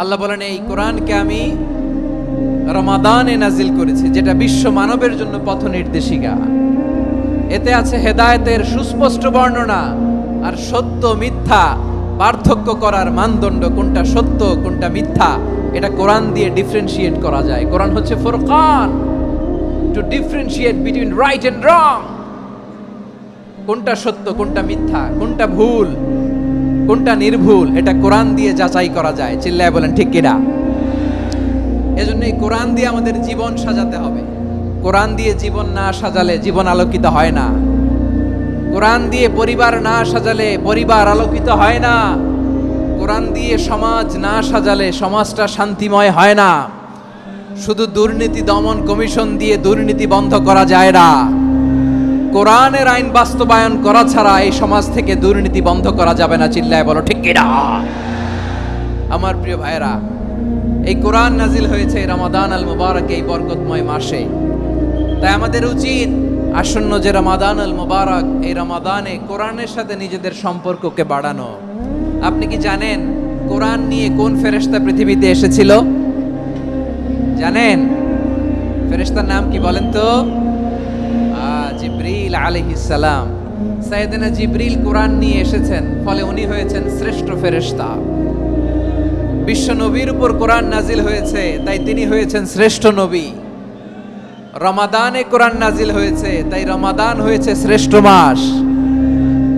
আল্লাহ বলেন এই কোরআনকে আমি রমাদানে নাজিল করেছি, যেটা বিশ্ব মানবের জন্য পথ নির্দেশিকা। এতে আছে হেদায়েতের সুস্পষ্ট বর্ণনা আর সত্য মিথ্যা পার্থক্য করার মানদণ্ড, কোনটা সত্য কোনটা মিথ্যা এটা কোরআন দিয়ে ডিফারেন্সিয়েট করা যায়। কোরআন হচ্ছে ফুরকান, to differentiate between right and wrong. কোনটা সত্য কোনটা মিথ্যা, কোনটা ভুল কোনটা নির্ভুল, এটা কোরআন দিয়ে যাচাই করা যায়। চিল্লায় বলেন ঠিক কিনা? এজন্য এই কোরআন দিয়ে আমাদের জীবন সাজাতে হবে। কোরআন দিয়ে জীবন না সাজালে জীবন আলোকিত হয় না। কোরআন দিয়ে পরিবার না সাজালে পরিবার আলোকিত হয় না। কোরআন দিয়ে সমাজ না সাজালে সমাজটা শান্তিময় হয় না। শুধু দুর্নীতি দমন কমিশন দিয়ে দুর্নীতি বন্ধ করা যায় না। কোরআনের আইন বাস্তবায়ন করা ছাড়া এই সমাজ থেকে দুর্নীতি বন্ধ করা যাবে না। চিল্লায় বলো ঠিক কিনা? আমার প্রিয় ভাইরা, এই কোরআন নাজিল হয়েছে রমাদান আল মুবারক, এই বরকতময় মাসে। তাই আমাদের উচিত আসন্ন যে রমাদান আল মুবারক, এই রমাদানে কোরআনের সাথে নিজেদের সম্পর্ককে বাড়ানো। আপনি কি জানেন কোরআন নিয়ে কোন ফেরেশতা পৃথিবীতে এসেছিল? জানেন ফেরেশতার নাম কি বলেন তো? জিবরিল আলাইহিস সালাম। সাইয়েদনা জিবরিল কোরআন নিয়ে এসেছেন, ফলে উনি হয়েছেন শ্রেষ্ঠ ফেরেশতা। বিশ্ব নবীর উপর কোরআন নাজিল হয়েছে, তাই তিনি হয়েছেন শ্রেষ্ঠ নবী। রমাদানে কোরআন নাজিল হয়েছে, তাই রমাদান হয়েছে শ্রেষ্ঠ মাস।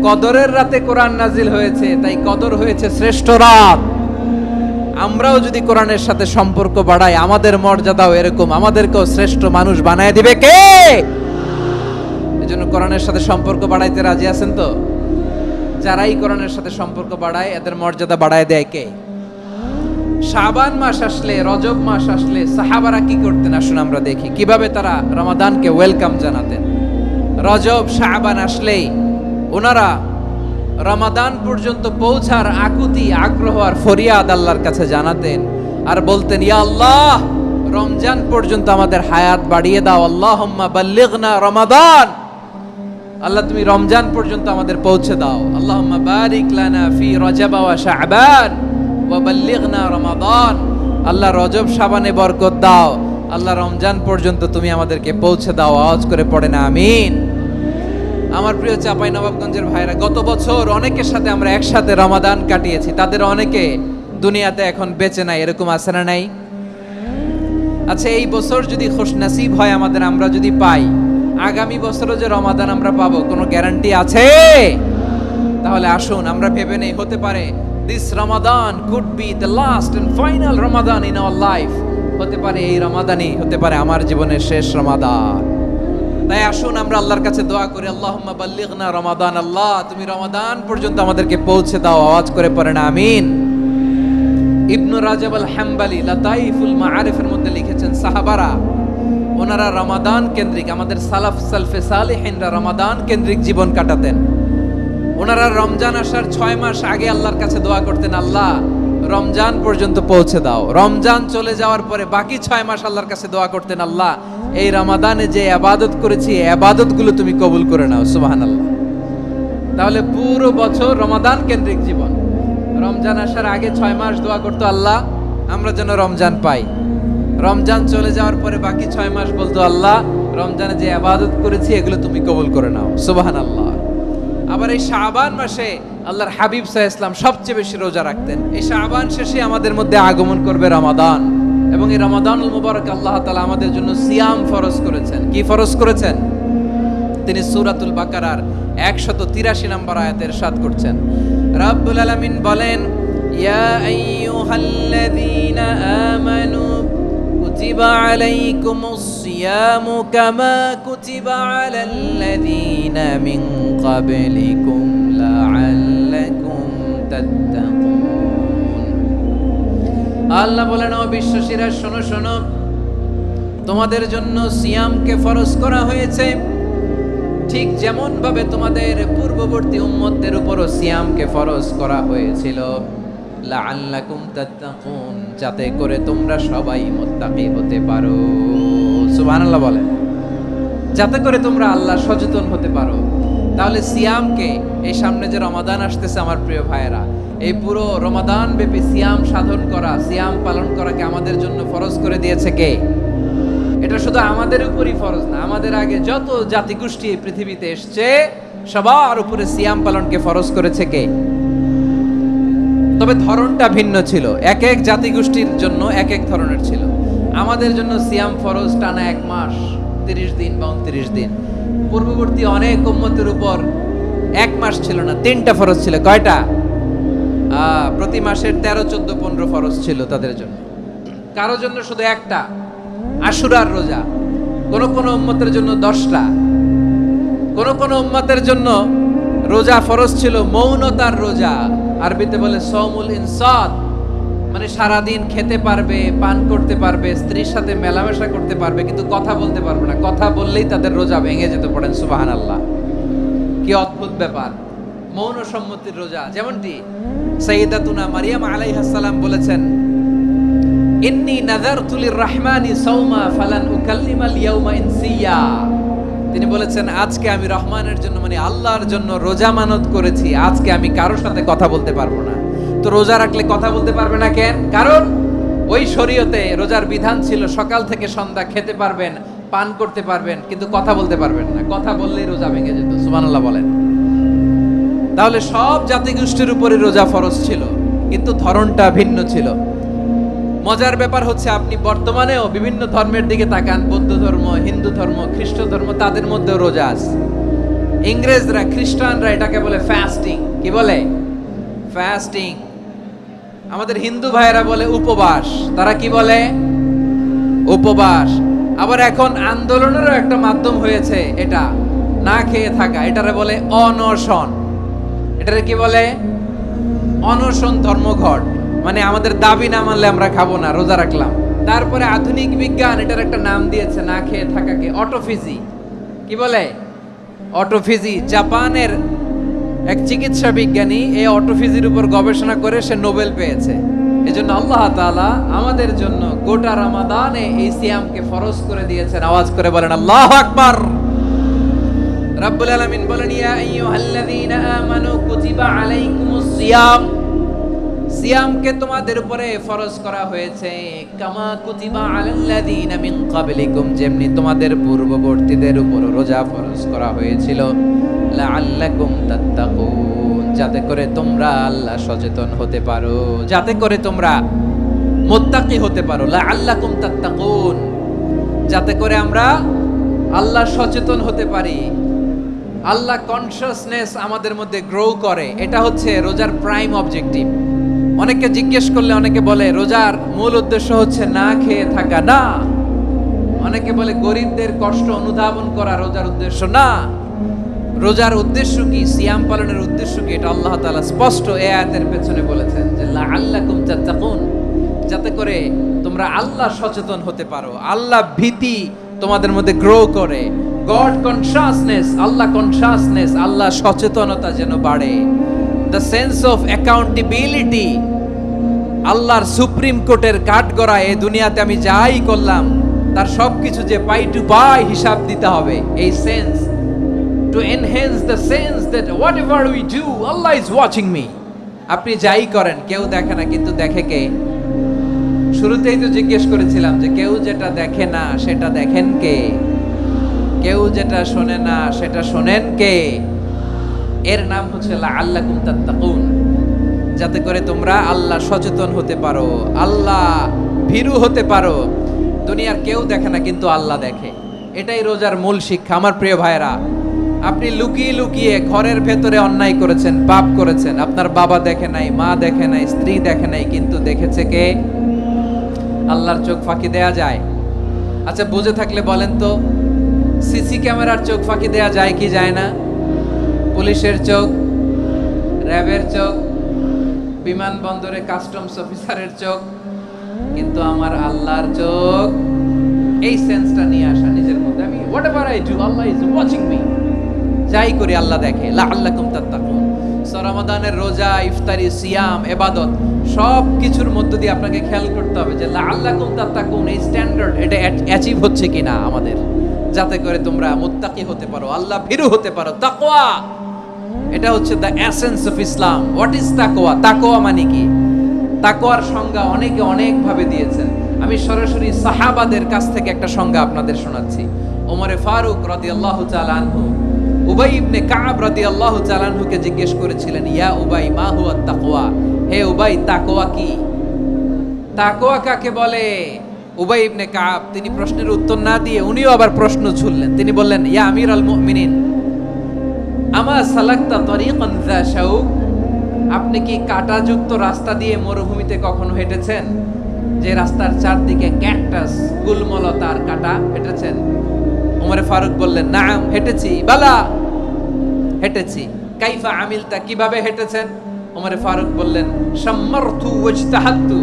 কদরের রাতে কোরআন নাজিল হয়েছে, তাই কদর হয়েছে শ্রেষ্ঠ রাত। আমরাও যদি কোরআনের সাথে সম্পর্ক বাড়াই, আমাদের মর্যাদাও এরকম, আমাদেরকেও শ্রেষ্ঠ মানুষ বানায় দিবে কে? এজন্য কোরআনের সাথে সম্পর্ক বাড়াইতে রাজি আছেন তো? যারাই কোরআনের সাথে সম্পর্ক বাড়ায় এদের মর্যাদা বাড়ায় দেয় কে? শাবান মাস আসলে, রজব মাস আসলে সাহাবারা কি করতেন আসুন আমরা দেখি কিভাবে তারা রমাদানকে ওয়েলকাম জানাতেন। রজব শাবান আসলেই ওনারা রমাদান পর্যন্ত পৌঁছার আকুতি, আগ্রহ আর ফরিয়াদ আল্লাহর কাছে জানাতেন আর বলতেন, ইয়া আল্লাহ, রমজান পর্যন্ত আমাদের হায়াত বাড়িয়ে দাও। আল্লাহুম্মা বাল্লিগনা রমাদান, আল্লাহ তুমি রমজান পর্যন্ত আমাদের পৌঁছে দাও। আল্লাহুম্মা বারিক লানা ফি রজব ওয়া শাবান ওয়া বাল্লিগনা রমাদান, আল্লাহ রজব শাবানে বরকত দাও, আল্লাহ রমজান পর্যন্ত তুমি আমাদেরকে পৌঁছে দাও। আওয়াজ করে পড়ে না আমিন। আমার প্রিয় চাঁপাইনবাবগঞ্জের ভাইরা, গত বছর অনেকের সাথে আমরা একসাথে রমাদান কাটিয়েছি, তাদের অনেকে দুনিয়াতে এখন বেঁচে নাই, এরকম আছে না নাই? আচ্ছা, এই বছর যদি খুশনসিব হয় আমাদের, আমরা যদি পাই, আগামী বছরও যে রমাদান আমরা পাবো কোনো গ্যারান্টি আছে? তাহলে আসুন আমরা ভেবে নেই, হতে পারে this Ramadan could be the last and final Ramadan in our life. হতে পারে এই রমাদানই হতে পারে আমার জীবনের শেষ রমাদান। তাই আসুন আমরা আল্লাহর কাছে দোয়া করি, আল্লাহুম্মা বাল্লিগনা রমাদান, আল্লাহ তুমি রমাদান পর্যন্ত আমাদেরকে পৌঁছে দাও। আওয়াজ করে পড়েন আমিন। ইবনু রাজব আল হাম্বলি লাতাইফুল মাআরিফের মধ্যে লিখেছেন, সাহাবারা ওনারা রমাদান কেন্দ্রিক, আমাদের সালাফ সালফে সালেহিনরা রমাদান কেন্দ্রিক জীবন কাটাতেন। ওনারা রমজান আসার 6 মাস আগে আল্লাহর কাছে দোয়া করতেন, আল্লাহ রমজান পর্যন্ত পৌঁছে দাও। রমজান চলে যাওয়ার পরে বাকি 6 মাস আল্লাহর কাছে দোয়া করতেন, আল্লাহ এই রমাদানে যে ইবাদত করেছি এই ইবাদতগুলো তুমি কবুল করে নাও। সুবহানাল্লাহ। তাহলে পুরো বছর রমাদান কেন্দ্রিক জীবন। রমজান আসার আগে 6 মাস দোয়া করতো, আল্লাহ আমরা যেন রমজান পাই। রমজান চলে যাওয়ার পরে বাকি 6 মাস বলতো, আল্লাহ রমজানে যে ইবাদত করেছি এগুলো তুমি কবুল করে নাও। সুবহানাল্লাহ। আবার এই শাবান মাসে আল্লাহর হাবিব সাল্লাল্লাহু আলাইহি ওয়াসাল্লাম সবচেয়ে বেশি রোজা রাখতেন। এই শাবান শেষে আমাদের মধ্যে আগমন করবে রমাদান, এবং এই রমাদানুল মুবারক আল্লাহ তাআলা আমাদের জন্য সিয়াম ফরজ করেছেন। কি ফরজ করেছেন? তিনি সূরাতুল বাকারার 183 নম্বর আয়াতে ইরশাদ করছেন, রব্বুল আলামিন বলেন, ইয়া আইয়ুহাল্লাযীনা আমানু কুতিবা আলাইকুমুস সিয়ামু কামা কুতিবা আলাল্লাযীনা মিন ক্বাবলিকুম লাআল্লাকুম তাত্তাকুন। আল্লাহ বলেন, ও বিশ্বসীরা শোনো শোনো, তোমাদের জন্য সিয়ামকে ফরজ করা হয়েছে, ঠিক যেমন ভাবে তোমাদের পূর্ববর্তী উম্মতদের উপরও সিয়ামকে ফরজ করা হয়েছিল, লাআল্লাকুম তাত্তাকুন, যাতে করে তোমরা সবাই মুত্তাকি হতে পারো। সুবহানাল্লাহ বলেন, যাতে করে তোমরা আল্লাহ সচেতন হতে পারো। তাহলে সিয়ামকে, এই সামনে যে রমাদান আসতেছে আমার প্রিয় ভাইয়েরা, এই পুরো রমাদান ব্যাপী সিয়াম সাধন করা, সিয়াম পালন করাকে আমাদের জন্য ফরজ করে দিয়েছে কে? এটা শুধু আমাদের উপরই ফরজ না, আমাদের আগে যত জাতিগোষ্ঠী এই পৃথিবীতে এসছে সবার উপরে সিয়াম পালনকে ফরজ করেছে কে? তবে ধরনটা ভিন্ন ছিল, এক এক জাতিগোষ্ঠীর জন্য এক এক ধরনের ছিল। আমাদের জন্য সিয়াম ফরজ টানা 1 মাস 30 দিন বা 29 দিন। পূর্ববর্তী অনেক উম্মতের উপর 1 মাস ছিল না, 3টা ফরজ ছিল। কয়টা? প্রতি মাসের 13, 14, 15 ফরজ ছিল তাদের জন্য। কারো জন্য শুধু একটা, আশুরার রোজা। কোন কোন উম্মতের জন্য 10টা। কোন কোন উম্মতের জন্য রোজা ফরজ ছিল মৌনতার রোজা, আরবিতে বলে সওমুল ইনসাত, মানে সারাদিন খেতে পারবে, পান করতে পারবে, স্ত্রীর সাথে মেলামেশা করতে পারবে, কিন্তু কথা বলতে পারবে না। কথা বললেই তাদের রোজা ভেঙে যেতে। পড়েন সুবহানাল্লাহ। কি অদ্ভুত ব্যাপার, মৌন সম্মতির রোজা। যেমনটি সাইয়্যিদাতুনা মারিয়াম আলাইহাস সালাম বলেছেন, ইন্নী নাযারতু লির-রাহমানি সাওমা ফালান উকাল্লিমাল ইয়াওমা ইনসিয়া। তিনি বলেছেন, আজকে আমি রহমানের জন্য, মানে আল্লাহর জন্য রোজা মানত করেছি, আজকে আমি কারোর সাথে কথা বলতে পারবো না। তো রোজা রাখলে কথা বলতে পারবে না কেন? কারণ ওই শরীয়তে রোজার বিধান ছিল সকাল থেকে সন্ধ্যা খেতে পারবেন, পান করতে পারবেন, কিন্তু কথা বলতে পারবেন না। কথা বললেই রোজা ভেঙে যেত। সুবহানাল্লাহ বলেন। তাহলে সব জাতিগোষ্ঠীর উপরে রোজা ফরজ ছিল, কিন্তু ধরনটা ভিন্ন ছিল। মজার ব্যাপার হচ্ছে, আপনি বর্তমানেও বিভিন্ন ধর্মের দিকে তাকান, বৌদ্ধ ধর্ম, হিন্দু ধর্ম, খ্রিস্ট ধর্ম, তাদের মধ্যেও রোজা আছে। ইংরেজরা, খ্রিস্টানরা এটাকে বলে ফাস্টিং। কি বলে? ফাস্টিং। আমাদের হিন্দু ভাইয়েরা বলে উপবাস। তারা কি বলে? উপবাস। আবার এখন আন্দোলনেরও একটা মাধ্যম হয়েছে এটা, না খেয়ে থাকা। এটারে বলে অনশন। এটারে কি বলে? অনশন ধর্মঘট। মানে আমাদের দাবি না মানলে আমরা খাবো না, রোজা রাখলাম। তারপরে আধুনিক বিজ্ঞান এটার একটা নাম দিয়েছে না খেয়ে থাকাকে, অটোফিজি। কি বলে? অটোফিজি। জাপানের এক চিকিৎসা বিজ্ঞানী এই অটোফিজির উপর গবেষণা করে সে নোবেল পেয়েছে। এজন্য আল্লাহ তাআলা আমাদের জন্য গোটা রমাদানে এই সিয়ামকে ফরজ করে দিয়েছেন। আওয়াজ করে বলেন আল্লাহু আকবার। রাব্বুল আলামিন বলেন, ইয়া আইয়ুহাল্লাযীনা আমানু কুতিবা আলাইকুমুস সিয়াম। সিয়ামকে তোমাদের উপরে ফরজ করা হয়েছে, কামা কুতিবা আলাল্লাযীনা মিন ক্বাবলিকুম, যেমনি তোমাদের পূর্ববর্তীদের উপর রোজা ফরজ করা হয়েছিল, লাআল্লাকুম তাত্তাকুন, যাতে করে তোমরা আল্লাহ সচেতন হতে পারো, যাতে করে তোমরা মুত্তাকি হতে পারো। লাআল্লাকুম তাত্তাকুন, যাতে করে আমরা আল্লাহ সচেতন হতে পারি, আল্লাহ কনশাসনেস আমাদের মধ্যে গ্রো করে। এটা হচ্ছে রোজার প্রাইম অবজেক্টিভ। অনেকে জিজ্ঞেস করলে অনেকে বলে রোজার মূল উদ্দেশ্য হচ্ছে না খেয়ে থাকা। না। অনেকে বলে গরিবদের কষ্ট অনুধাবন করা রোজার উদ্দেশ্য। না। রোজার উদ্দেশ্য কি? সিয়াম পালনের উদ্দেশ্য কি? এটা আল্লাহ তাআলা স্পষ্ট এই আয়াতের পেছনে বলেছেন যে লাআল্লাকুম তাত্তাকুন, যাতে করে তোমরা আল্লাহ সচেতন হতে পারো, আল্লাহ ভীতি তোমাদের মধ্যে গ্রো করে, গড কনশাসনেস, আল্লাহ কনশাসনেস, আল্লাহ সচেতনতা যেন বাড়ে। দ্য সেন্স অফ অ্যাকাউন্টেবিলিটি, আল্লাহর সুপ্রিম কোর্টের কাঠগড়া, এই দুনিয়াতে আমি যাই করলাম তার সবকিছু যে পাই টু পাই হিসাব দিতে হবে, এই sense, to enhance the sense that what ever we do Allah is watching me. আপনি যাই করেন কেউ দেখে না, কিন্তু দেখে কে? শুরুতেই তো জিজ্ঞেস করেছিলাম যে কেউ যেটা দেখে না সেটা দেখেন কে? কেউ যেটা শোনে না সেটা শোনেন কে? এর নাম হচ্ছে লাআল্লাকুম তাত্তাকুন, যাতে করে তোমরা আল্লাহ সচেতন হতে পারো, আল্লাহ ভীরু হতে পারো। দুনিয়ার কেউ দেখে না, কিন্তু আল্লাহ দেখে। এটাই রোজার মূল শিক্ষা। আমার প্রিয় ভাইরা, আপনি লুকিয়ে লুকিয়ে ঘরের ভেতরে অন্যায় করেছেন, পাপ করেছেন, আপনার বাবা দেখে নাই, মা দেখে নাই, স্ত্রী দেখে নাই, কিন্তু দেখেছে কে? আল্লাহর চোখ ফাঁকি দেয়া যায়? আচ্ছা, বুঝে থাকলে বলেন তো, সিসি ক্যামেরার চোখ ফাঁকি দেয়া যায় কি যায় না? পুলিশের চোখ, র্যাবের চোখ, বিমানবন্দরে কাস্টমস অফিসারের চোখ, কিন্তু আমার আল্লাহর চোখ। এই সেন্সটা নিয়ে আসা নিজের মধ্যে, আমি what ever I do Allah is watching me, যাই করি আল্লাহ দেখে। লাআল্লাকুম তাত্তাকুন। রমাদানের রোজা, ইফতারি, সিয়াম, ইবাদত সব কিছুর মধ্য দিয়ে আপনাকে খেয়াল করতে হবে যে লাআল্লাকুম তাত্তাকুন, এই স্ট্যান্ডার্ড এটা অ্যাচিভ হচ্ছে কিনা আমাদের, যাতে করে তোমরা মুত্তাকি হতে পারো, আল্লাহ ভীরু হতে পারো। তাকওয়া এটা হচ্ছে the essence of Islam. What is তাকওয়া? তাকওয়া মানে কি? তাকওয়ার সংজ্ঞা অনেকে অনেক ভাবে দিয়েছেন। আমি সরাসরি সাহাবাদের কাছ থেকে একটা সংজ্ঞা আপনাদের শোনাচ্ছি। ওমরে ফারুক রাদিয়াল্লাহু তাআলা আনহু উবাই ইবনে কাব রাদিয়াল্লাহু তাআলা আনহুকে জিজ্ঞেস করেছিলেন, ইয়া উবাই মা হুয়া তাকওয়া? হে উবাই, তাকওয়া কি? তাকওয়া কাকে বলে? উবাই ইবনে কাব তিনি প্রশ্নের উত্তর না দিয়ে উনিও আবার প্রশ্ন ছুড়লেন। তিনি বললেন, ইয়া আমিরুল মুমিনিন, আমা সালাকতা তরিকান যা শাউক? আপনি কি কাঁটাযুক্ত রাস্তা দিয়ে মরুভূমিতে কখনো হেঁটেছেন? যে রাস্তার চারদিকে ক্যাকটাস, গুলমলতার কাঁটা, হেঁটেছেন? ওমরে ফারুক বললেন, নাম, হেঁটেছি। বালা, হেঁটেছি। কাইফা আমিলতা, কিভাবে হেঁটেছেন? ওমরে ফারুক বললেন, শাম্মারতু ওয়াজতাহাতু,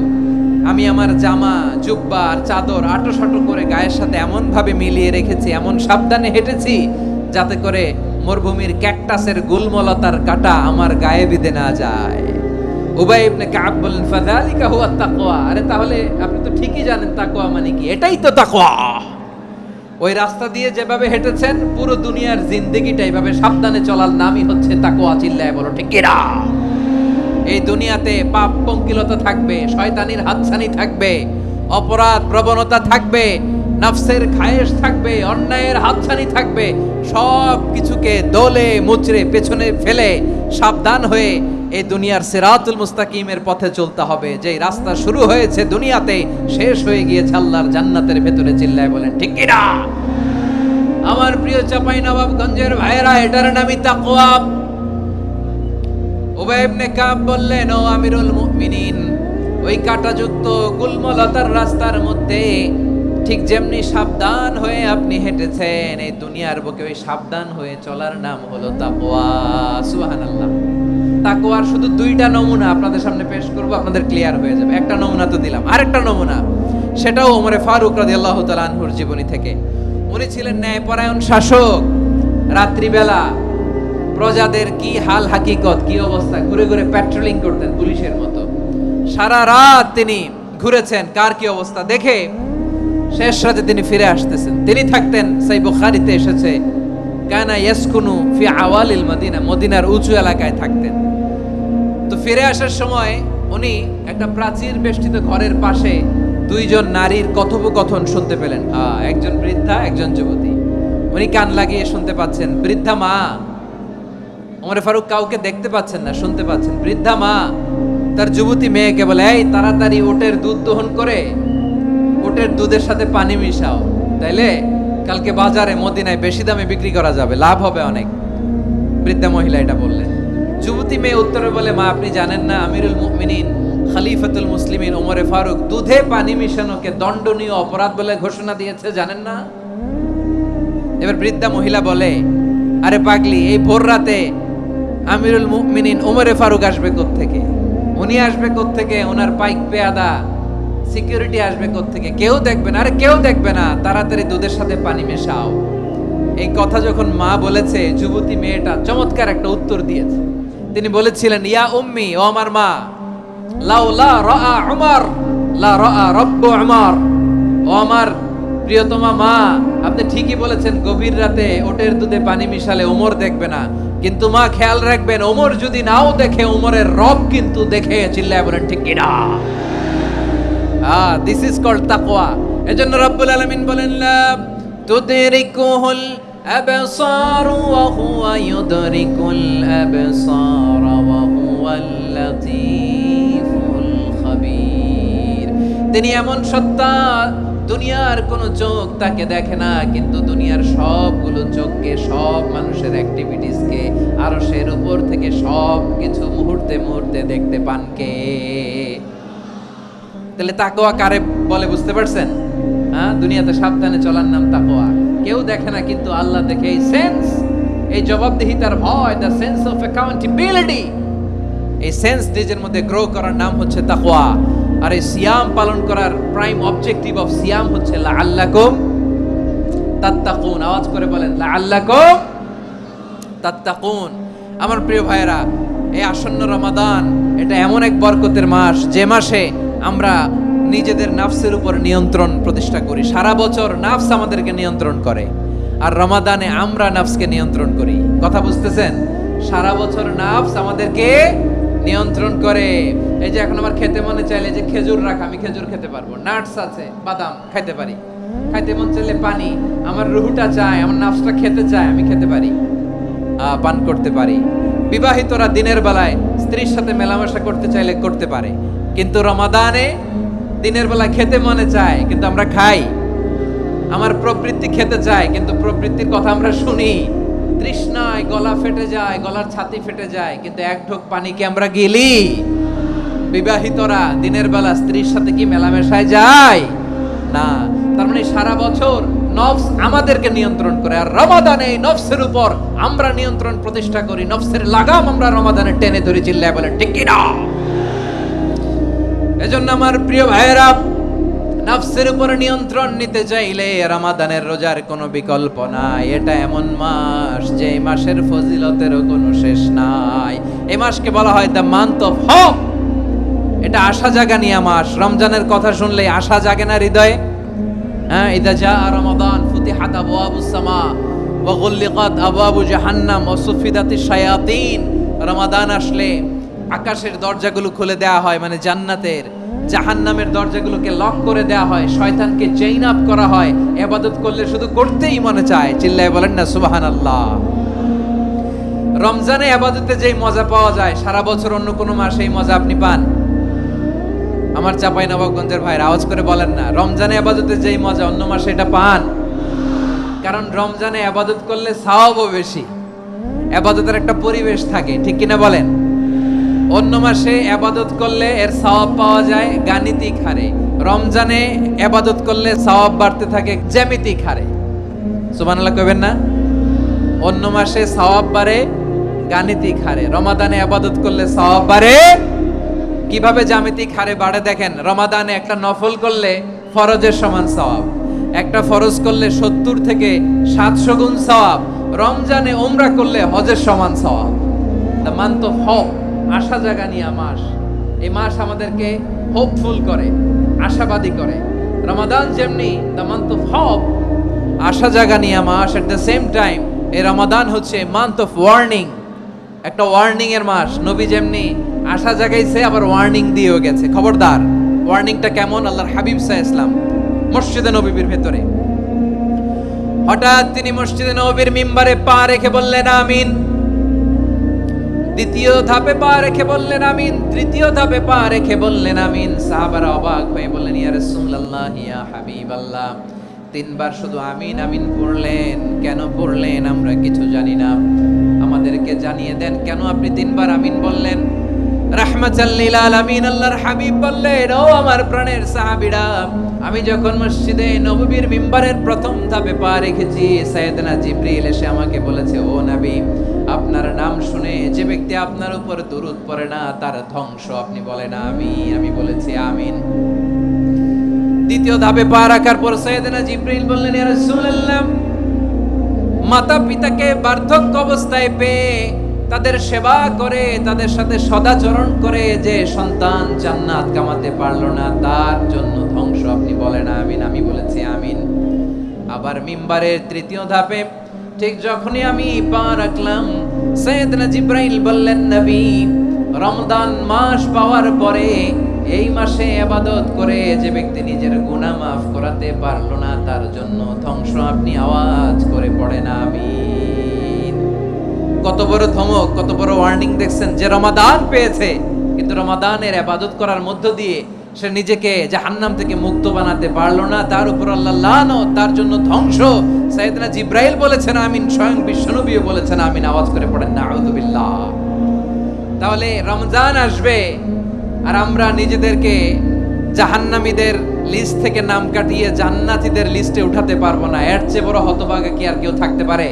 আমি আমার জামা, জুব্বা আর চাদর আঁটোসাঁটো করে গায়ের সাথে এমন ভাবে মিলিয়ে রেখেছি, এমন সাবধানে হেঁটেছি যাতে করে মরুভূমির ক্যাকটাসের গুলমলতার কাঁটা আমার গায়ে বিঁধে না যায়। উবাই ইবনে কাব বললেন, ফাযালিকা হুয়া তাকওয়া। আরে তাহলে আপনি তো ঠিকই জানেন তাকওয়া মানে কি। এটাই তো তাকওয়া। ওই রাস্তা দিয়ে যেভাবে হেঁটেছেন, পুরো দুনিয়ার জিন্দেগিটা এইভাবে সাবধানে চলার নামই হচ্ছে তাকওয়া। চিল্লায় বলো ঠিক কিনা? এই দুনিয়াতে পাপ পঙ্কিলতা থাকবে, শয়তানির হাতছানি থাকবে, অপরাধ প্রবণতা থাকবে, নফসের খায়েশ থাকবে, অন্যায়ের হাতছানি থাকবে। সব কিছুকে দোলে মুচড়ে পেছনে ফেলে সাবধান হয়ে এই দুনিয়ার সিরাতুল মুস্তাকিমের পথে চলতে হবে। যেই রাস্তা শুরু হয়েছে দুনিয়াতে, শেষ হয়ে গিয়েছে আল্লাহর জান্নাতের ভেতরে। চিল্লায় বলেন ঠিক কিনা? আমার প্রিয় চাঁপাইনবাবগঞ্জের ভাইয়েরা, এটার নামই তাকওয়া। উবাই ইবনে কাব বললেন, ও আমিরুল মুমিনিন, ওই কাঁটাযুক্ত গুলমলতার রাস্তার মধ্যে ঠিক যেমনি সাবধান হয়ে আপনি হেঁটেছেন, এই দুনিয়ার বুকে ওই সাবধান হয়ে চলার নাম হলো তাকওয়া। সুবহানাল্লাহ। তাকওয়ার শুধু দুইটা নমুনা আপনাদের সামনে পেশ করব, আপনাদের ক্লিয়ার হয়ে যাবে। একটা নমুনা তো দিলাম, আরেকটা নমুনা, সেটাও ওমরে ফারুক রাদিয়াল্লাহু তাআলা আনহুর জীবনী থেকে। উনি ছিলেন ন্যায়পরায়ণ শাসক। রাত্রিবেলা প্রজাদের কি হাল হাকিকত, কি অবস্থা, ঘুরে ঘুরে প্যাট্রোলিং করতেন পুলিশের মতো। সারা রাত তিনি ঘুরেছেন কার কি অবস্থা দেখে। শেষ রাতে তিনি ফিরে আসতেছেন। তিনি থাকতেন, সেই বুখারীতে এসেছে, কানা ইয়াসকুনু ফি আওয়ালিল মদিনা, মদিনার উঁচু এলাকায় থাকতেন। তো ফিরে আসার সময় উনি একটা প্রাচীর বেষ্টিত ঘরের পাশে দুইজন নারীর কথোপকথন শুনতে পেলেন। একজন বৃদ্ধা, একজন যুবতী। উনি কান লাগিয়ে শুনতে পাচ্ছেন। বৃদ্ধা মা, ওমরে ফারুক কাউকে দেখতে পাচ্ছেন না, শুনতে পাচ্ছেন। বৃদ্ধা মা তার যুবতী মেয়েকে বলে, এই তাড়াতাড়ি উটের দুধ দহন করে উটের দুধের সাথে পানি মিশাও, তাইলে কালকে বাজারে মদিনায় বেশি দামে বিক্রি করা যাবে, লাভ হবে অনেক। বৃদ্ধা মহিলা এটা বললেন। যুবতী মেয়ে উত্তরে বলে, মা আপনি জানেন না আমিরুল মুমিনিন খলিফাতুল মুসলিমিন ওমরে ফারুক দুধে পানি মিশানোকে দণ্ডনীয় অপরাধ বলে ঘোষণা দিয়েছে, জানেন না? এবার বৃদ্ধা মহিলা বলে, আরে পাগলি, এই ভোর রাতে আমিরুল মুমিনিন ওমরে ফারুক আসবে কোত্থেকে? উনি আসবে কোত্থেকে? ওনার পাইক পেয়াদা সিকিউরিটি আসবে কোত্থেকে? কেউ দেখবে না। আরে কেউ দেখবে না, তাড়াতাড়ি দুধের সাথে পানি মেশাও। এই কথা যখন মা বলেছে, যুবতী মেয়েটা চমৎকার একটা উত্তর দিয়েছে। তিনি বলেছিলেন, ইয়া উম্মি, ও আমার মা, লাউলা রাআ উমর লা রাআ রব্বু উমর। ও আমার প্রিয়তমা মা, আপনি ঠিকই বলেছেন, গভীর রাতে ওটের দুধে পানি মিশালে ওমর দেখবে না, কিন্তু মা খেয়াল রাখবেন, ওমর যদি নাও দেখে, ওমরের রব কিন্তু দেখে। চিল্লায় বলেন ঠিক কিনা? দিস ইজ কল্ড তাকওয়া। এজন্য রব্বুল আলামিন বলেন, লা তুদরিকুহুল আবসার ওয়া হুয়া ইউদরিকুল আবসার ওয়া হুয়াল লাতীফুল খাবীর। তিনি এমন সত্তা, দুনিয়ার কোন চোখ তাকে দেখে না, কিন্তু দুনিয়ার সবগুলো চোখকে, সব মানুষের অ্যাক্টিভিটিসকে, আরশের উপর থেকে সব কিছু মুহূর্তে মুহূর্তে দেখতে পান কে? তাহলে তাকওয়া কারে বলে বুঝতে পারছেন? দুনিয়াতে সাবধানে চলার নাম তাকওয়া। কেউ দেখে না, কিন্তু আল্লাহ দেখে। এই সেন্স, এই জবাবদিহিতার ভয়, দ্য সেন্স অফ অ্যাকাউন্টেবিলিটি, এই সেন্স নিজের মধ্যে গ্রো করার নাম হচ্ছে তাকওয়া। আর এই সিয়াম পালন করার প্রাইম অবজেক্টিভ অফ সিয়াম হচ্ছে লাআল্লাকুম তাত্তাকুন। আওয়াজ করে বলেন, লাআল্লাকুম তাত্তাকুন। আমার প্রিয় ভাইয়েরা, এই আসন্ন রমাদান, এটা এমন এক বরকতের মাস, যে মাসে আমরা নিজেদের নাফসের উপর নিয়ন্ত্রণ প্রতিষ্ঠা করি। সারা বছর নাফস আমাদেরকে নিয়ন্ত্রণ করে, আর রমাদানে আমরা নাফসকে নিয়ন্ত্রণ করি। কথা বুঝতেছেন? সারা বছর নফস আমাদেরকে নিয়ন্ত্রণ করে। এই যে এখন আমার খেতে মনে চাইলে যে খেজুর রাখা, আমি খেজুর খেতে পারবো, নাটস আছে, বাদাম খাইতে পারি, খাইতে মন চাইলে পানি, আমার রুহুটা চায়, আমার নফসটা খেতে চায়, আমি খেতে পারি, পান করতে পারি। বিবাহিতরা দিনের বেলায় স্ত্রীর সাথে মেলামেশা করতে চাইলে করতে পারে, কিন্তু রমাদানে দিনের বেলায় খেতে মনে চায় কিন্তু আমরা খাই। আমার প্রবৃত্তি খেতে চায় কিন্তু প্রবৃত্তির কথা আমরা শুনি। তৃষ্ণায় গলা ফেটে যায়, গলার ছাতি ফেটে যায়, কিন্তু এক ঢোক পানি কি আমরা গিলি? বিবাহিতরা দিনের বেলা স্ত্রীর সাথে কি মেলামেশায় যায় না। তার মানে সারা বছর নফস আমাদেরকে নিয়ন্ত্রণ করে, আর রমাদানে এই নফসের উপর আমরা নিয়ন্ত্রণ প্রতিষ্ঠা করি। নফসের লাগাম আমরা রমাদানে টেনে ধরে, চিল্লায় বলে ঠিক কি না? এজন্য আমার প্রিয় ভাইয়েরা, নফসের উপর নিয়ন্ত্রণ নিতে চাইলে রমাদানের রোজার কোনো বিকল্প নাই। এটা এমন মাস যে মাসের ফজিলতেরও কোনো শেষ নাই। এই মাসকে বলা হয় দ্য মান্থ অফ হোপ। এটা আশা জাগানিয়া মাস। রমজানের কথা শুনলে আশা জাগে না হৃদয়ে? হ্যাঁ, ইদা জা রমাদান ফুতিহাত আবওয়াবুস সামা ওয়া গুল্লিকাত আবওয়াবু জাহান্নাম ওয়া সুফিদাতিশ শায়াতিন। রমাদান আসলে আকাশের দরজাগুলো খুলে দেওয়া হয়, মানে জান্নাতের। জাহান্নামের দরজাগুলোকে লক করে দেওয়া হয়, শয়তানকে চেইন আপ করা হয়। ইবাদত করলে শুধু করতেই মনে চায়, চিল্লায় বলেন না সুবহানাল্লাহ। রমজানে ইবাদতে যেই মজা পাওয়া যায় সারা বছর অন্য কোনো মাসে এই মজা আপনি পান? আমার চাঁপাইনবাবগঞ্জের ভাইরা আওয়াজ করে বলেন না, রমজানে ইবাদতে যেই মজা অন্য মাসে এটা পান? কারণ রমজানে ইবাদত করলে সওয়াবও বেশি, ইবাদতের একটা পরিবেশ থাকে, ঠিক কিনা বলেন? অন্য মাসে ইবাদত করলে এর সওয়াব পাওয়া যায় গাণিতিক হারে, রমজানে ইবাদত করলে সওয়াব বাড়তে থাকে জ্যামিতিক হারে। সুবহানাল্লাহ কইবেন না? অন্য মাসে সওয়াব বাড়ে গাণিতিক হারে, রমাদানে ইবাদত করলে সওয়াব বাড়ে কিভাবে জ্যামিতিক হারে বাড়ে দেখেন। রমাদানে একটা নফল করলে ফরজের সমান সওয়াব, একটা ফরজ করলে 70 থেকে 700 গুণ সওয়াব, রমজানে উমরা করলে হজের সমান সওয়াব। দ্য মান্থ অফ হোপ, আশা জাগানিয়া মাস। এই মাস আমাদেরকে হোপফুল করে, আশাবাদী করে। রমাদান যেমনি দ্য মান্থ অফ হোপ, আশা জাগানিয়া মাস, এট দ্য সেম টাইম এই রমাদান হচ্ছে মান্থ অফ ওয়ার্নিং, একটা ওয়ার্নিং এর মাস। নবী যেমনি আশা জাগাইছে আবার ওয়ার্নিং দিয়েও গেছে, খবরদার। ওয়ার্নিংটা কেমন? আল্লাহর হাবিব সাল্লাল্লাহু আলাইহি ওয়াসাল্লাম মসজিদে নববীর ভেতরে হঠাৎ তিনি মসজিদে নববীর মিম্বারে পা রেখে বললেন আমিন। দ্বিতীয় ধাপে পা রেখে বললেন আমিন, তৃতীয় ধাপে পা রেখে বললেন আমিন। সাহাবারা অবাক হয়ে বললেন ইয়া রাসূলুল্লাহ, ইয়া হাবিবাল্লাহ, তিনবার শুধু আমিন আমিন পড়লেন, কেন পড়লেন আমরা কিছু জানি না, আমাদেরকে জানিয়ে দেন কেন আপনি তিনবার আমিন বললেন। রাহমাতাল লিল আলামিন আল্লাহর হাবিব বললেন, ও আমার প্রাণের সাহাবীরা, আমি যখন মসজিদে নববীর মিম্বারের প্রথম ধাপে পা রেখেছি, সাইয়েদনা জিবরিল এসে আমাকে বলেছে, ও নবী, আপনার নাম শুনে যে ব্যক্তি আপনার উপর দুরূদ পড়ে না তার ধ্বংস। আপনি বলেন আমিন। আমি বলেছি আমিন। দ্বিতীয় ধাপে পা রাখার পর সাইয়েদনা জিবরিল বললেন, ইয়া রাসূলুল্লাহ, মাতা পিতাকে বার্ধক্য অবস্থায় পেয়ে তাদের সেবা করে, তাদের সাথে সদাচরণ করে যে সন্তান জান্নাত কামাতে পারলো না তার জন্য ধ্বংস। আপনি বলেন আমিন। আমি বলেছি আমিন। আবার মিম্বারের তৃতীয় ধাপে ঠিক যখনই আমি পা রাখলাম, সাইয়েদনা জিবরাইল বললেন, নবী, রমজান মাস পাওয়ার পরে এই মাসে ইবাদত করে যে ব্যক্তি নিজের গুনাহ মাফ করাতে পারলো না তার জন্য ধ্বংস। আপনি আওয়াজ করে পড়েন আমিন। কত বড় ধমক, কত বড় ওয়ার্নিং দেখছেন। যে রমাদান পেয়েছে কিন্তু রমাদানের ইবাদত করার মধ্য দিয়ে সে নিজেকে জাহান্নাম থেকে মুক্ত বানাতে পারলো না, তার উপর আল্লাহ লানত, তার জন্য ধ্বংস। সাইয়েদনা জিবরাইল বলেছেন আমিন, স্বয়ং বিশ্বনবীও বলেছেন আমিন। আওয়াজ করে পড়েন নাউযু বিল্লাহ। তাহলে রমজান আসবে আর আমরা নিজেদেরকে জাহান্নামীদের লিস্ট থেকে নাম কাটিয়ে জান্নাতীদের লিস্টে উঠাতে পারবো না। এর চেয়ে বড় হতভাগা কি আর কেউ থাকতে পারে?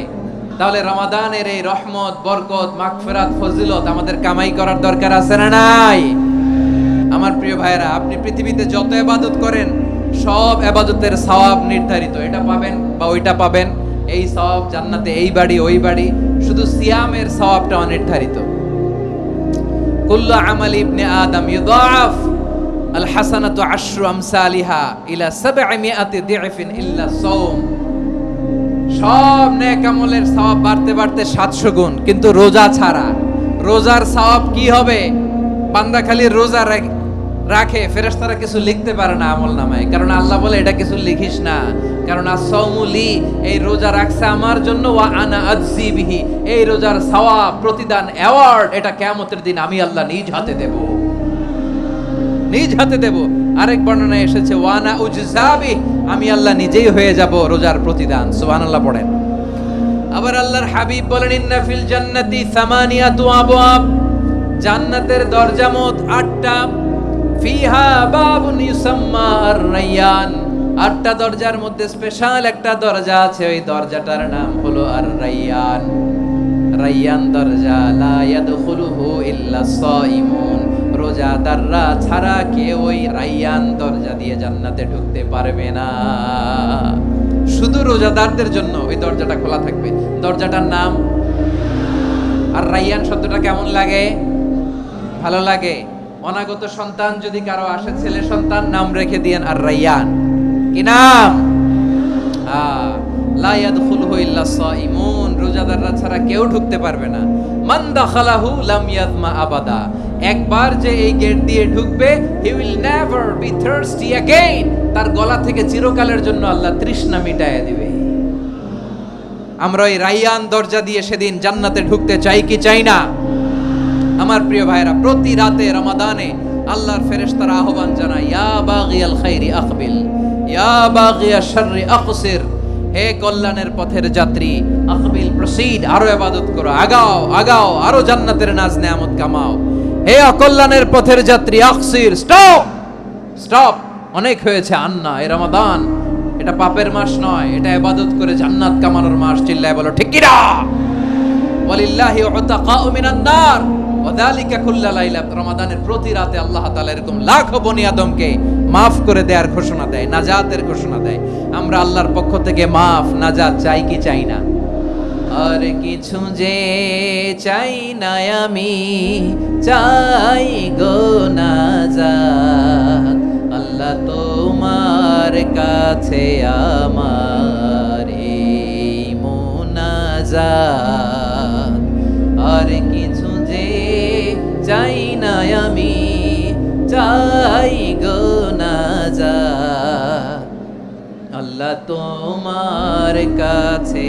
তাহলে রমাদানের এই রহমত, বরকত, মাগফিরাত, ফজিলত আমাদের কামাই করার দরকার আছে না নাই? আমার প্রিয় ভাইরা, আপনি পৃথিবীতে যত ইবাদত করেন সব ইবাদতের সওয়াব নির্ধারিত। এটা পাবেন বা ওইটা পাবেন, এই সওয়াব জান্নাতে, এই বাড়ি ওই বাড়ি। শুধু সিয়ামের সওয়াবটা অনির্ধারিত। কুল্লু আমাল ইবনে আদম ইউদাআফ আল হাসানাতু আশরু আমসালিহা ইলা 700 দি'ফিন ইল্লা সাওম। সব নেক আমলের সওয়াব বাড়তে বাড়তে 700 গুণ, কিন্তু রোজা ছাড়া, রোজার সওয়াব কি হবে? বান্দা খালি রোজা রাখে, ফেরেশতারা কিছু লিখতে পারে না আমল নামায়, কারণ আল্লাহ বলে এটা কিছু লিখিস না, কারণ as-সাওমুলি, এই রোজা রাখছে আমার জন্য, ওয়া আনা আজজি বিহি, এই রোজার সওয়াব, প্রতিদান, অ্যাওয়ার্ড এটা কিয়ামতের দিন আমি আল্লাহ নিজ হাতে দেব, নিজ হাতে দেব। আরেক বর্ণনায় এসেছে ওয়া আনা উজজাবি, আমি আল্লাহ নিজেই হয়ে যাব রোজার প্রতিদান। সুবহানাল্লাহ পড়েন। আবার আল্লাহর হাবিব বলেন ইন্না ফিল জান্নাতি সামানিয়াতু আবওয়াব, জান্নাতের দরজা মোট 8টা, ফিহা বাবুন ইউসাম্মা আর-রায়্যান, 8টা দরজার মধ্যে স্পেশাল একটা দরজা আছে, ওই দরজাটার নাম হলো আর-রায়্যান। রায়্যান দরজা, লা ইয়াদখুলুহু ইল্লা সাইমুন, রোজাদাররা ছাড়া কেউ ওই রায়্যান দরজা দিয়ে জান্নাতে ঢুকতে পারবে না, শুধু রোজাদারদের জন্য ওই দরজাটা খোলা থাকবে। দরজাটার নাম আর রায়্যান। শব্দটা কেমন লাগে? ভালো লাগে। অনাগত সন্তান যদি কারো আসে, ছেলে সন্তান, নাম রেখে দিয়েন আর রায়্যান। কি নাম? লা ইয়াদখুলুহু ইল্লা সাইমুন, রোজাদাররা ছাড়া কেউ ঢুকতে পারবে না। মান দাখালাহু লাম ইয়াযমা আবাদা, একবার যে এই গেট দিয়ে ঢুকবে, he will never be thirsty again, তার গলা থেকে চিরকালের জন্য আল্লাহ তৃষ্ণা মিটায়ে দিবে। আমরা ওই রায়্যান দরজা দিয়ে সেদিন জান্নাতে ঢুকতে চাই কি চাই না? আমার প্রিয় ভাইরা, প্রতি রাতে রমাদানে আল্লাহর ফেরেশতারা আহ্বান জানায়, ইয়া বাগিয়াল খাইরি আকবিল, ইয়া বাগিয়াশ শাররি আকসির, হে কল্যাণের পথের যাত্রী, আকবিল প্রসিড, আরো ইবাদত করো, আগাও আগাও, আরো জান্নাতের নাজ নেয়ামত কামাও। হে অকল্যাণের পথের যাত্রী, আকসির, স্টপ স্টপ, অনেক হয়েছে, আন্না, এই রমাদান এটা পাপের মাস নয়, এটা ইবাদত করে জান্নাত কামানোর মাস। চিল্লায় বলো ঠিক কি না? ওয়ালিল্লাহি উতাকাউ মিনান নার ওয়া যালিকা কুল্লা লাইলা, রমাদানের প্রতি রাতে আল্লাহ তাআলা এরকম লাখো বনি আদমকে maaf করে দেওয়ার ঘোষণা দেয়, নাজাতের ঘোষণা দেয়। আমরা আল্লাহর পক্ষ থেকে মাফ, নাজাত চাই কি চাই না? আর কিছু যে চাই না আমি, চাই গো নাজাত, আল্লাহ তোমার কাছে আমার এই মুনাজাত। আর কিছু যে চাই না আমি, চাই গো নাজাত, আল্লাহ তোমার কাছে